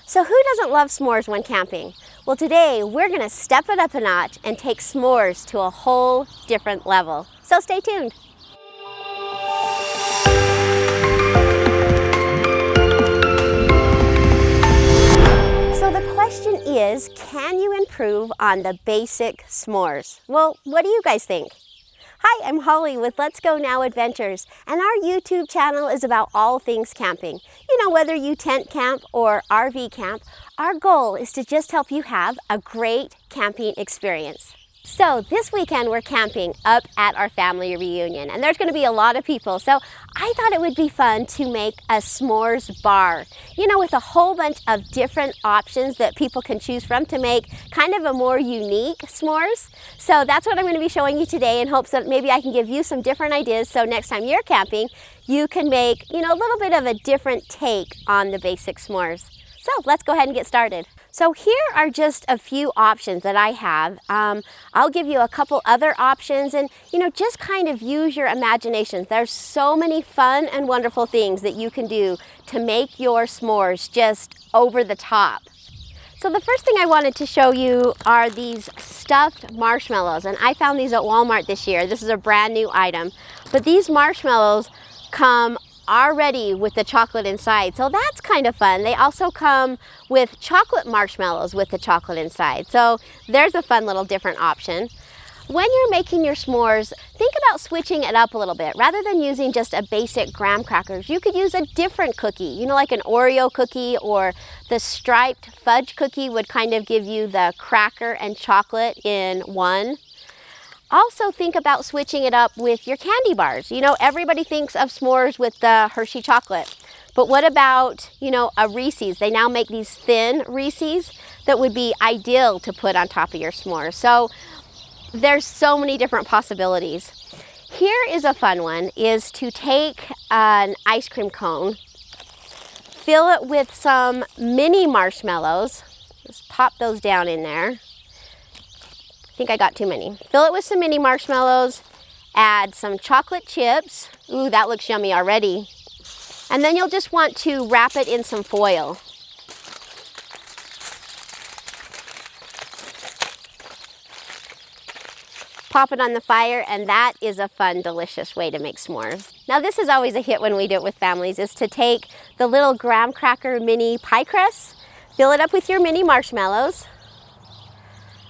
So who doesn't love s'mores when camping? Well, today we're gonna step it up a notch and take s'mores to a whole different level. So stay tuned. So the question is, can you improve on the basic s'mores? Well, what do you guys think? Hi, I'm Holly with Let's Go Now Adventures, and our YouTube channel is about all things camping. You know, whether you tent camp or RV camp, our goal is to just help you have a great camping experience. So this weekend we're camping up at our family reunion, and there's going to be a lot of people, so I thought it would be fun to make a s'mores bar, you know, with a whole bunch of different options that people can choose from to make kind of a more unique s'mores. So that's what I'm going to be showing you today in hopes that maybe I can give you some different ideas so next time you're camping you can make, you know, a little bit of a different take on the basic s'mores. So let's go ahead and get started. So here are just a few options that I have. I'll give you a couple other options and, you know, just kind of use your imagination. There's so many fun and wonderful things that you can do to make your s'mores just over the top. So the first thing I wanted to show you are these stuffed marshmallows, and I found these at Walmart this year. This is a brand new item, but these marshmallows come already with the chocolate inside, so that's kind of fun. They also come with chocolate marshmallows with the chocolate inside, so there's a fun little different option. When you're making your s'mores, think about switching it up a little bit. Rather than using just a basic graham crackers, you could use a different cookie, you know, like an Oreo cookie, or the striped fudge cookie would kind of give you the cracker and chocolate in one. Also think about switching it up with your candy bars. You know, everybody thinks of s'mores with the Hershey chocolate, but what about, you know, a Reese's? They now make these thin Reese's that would be ideal to put on top of your s'mores. So there's so many different possibilities. Here is a fun one, is to take an ice cream cone, fill it with some mini marshmallows, just pop those down in there. I think I got too many. Fill it with some mini marshmallows, add some chocolate chips. Ooh, that looks yummy already. And then you'll just want to wrap it in some foil. Pop it on the fire, and that is a fun, delicious way to make s'mores. Now this is always a hit when we do it with families, is to take the little graham cracker mini pie crust, fill it up with your mini marshmallows.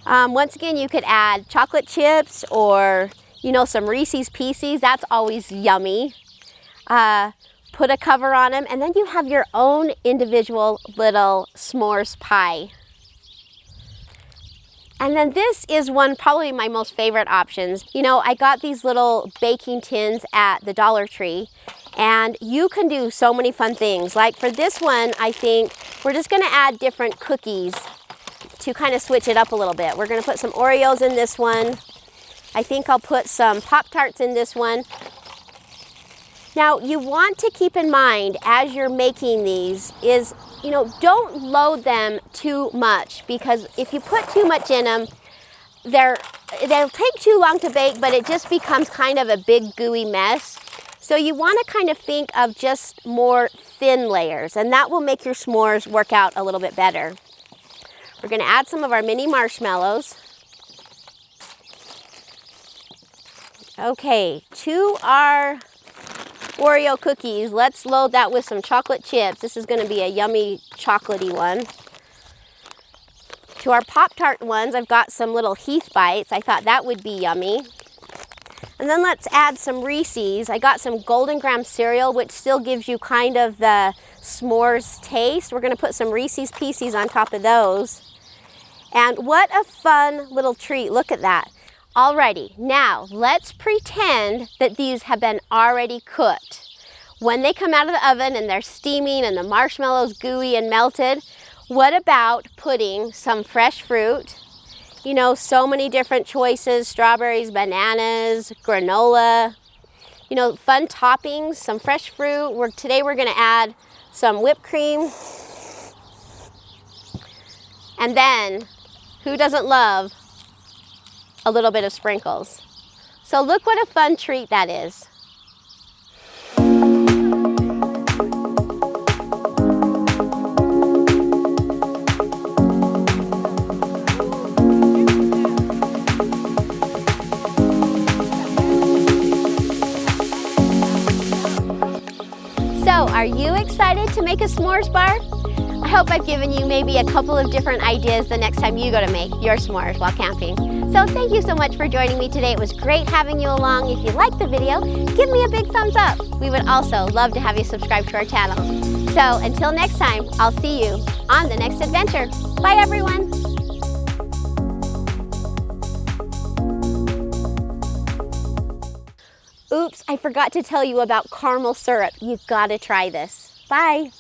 Once again, you could add chocolate chips or, you know, some Reese's Pieces. That's always yummy. Put a cover on them, and then you have your own individual little s'mores pie. And then this is one, probably my most favorite options. You know, I got these little baking tins at the Dollar Tree, and you can do so many fun things. Like for this one, I think we're just gonna add different cookies to kind of switch it up a little bit. We're gonna put some Oreos in this one. I think I'll put some Pop-Tarts in this one. Now, you want to keep in mind as you're making these is, you know, don't load them too much, because if you put too much in them, they'll take too long to bake, but it just becomes kind of a big gooey mess. So you want to kind of think of just more thin layers, and that will make your s'mores work out a little bit better. We're going to add some of our mini marshmallows. Okay, to our Oreo cookies, let's load that with some chocolate chips. This is going to be a yummy chocolatey one. To our Pop-Tart ones, I've got some little Heath Bites. I thought that would be yummy. And then let's add some Reese's. I got some Golden Graham cereal, which still gives you kind of the s'mores taste. We're going to put some Reese's Pieces on top of those. And what a fun little treat. Look at that. Alrighty, now let's pretend that these have been already cooked. When they come out of the oven and they're steaming and the marshmallows gooey and melted, what about putting some fresh fruit? You know, so many different choices: strawberries, bananas, granola, you know, fun toppings, some fresh fruit. Today we're gonna add some whipped cream. And then, who doesn't love a little bit of sprinkles? So look what a fun treat that is. are you excited to make a s'mores bar? I hope I've given you maybe a couple of different ideas the next time you go to make your s'mores while camping. So thank you so much for joining me today. It was great having you along. If you liked the video, give me a big thumbs up. We would also love to have you subscribe to our channel. So until next time, I'll see you on the next adventure. Bye everyone. Oops, I forgot to tell you about caramel syrup. You've got to try this. Bye.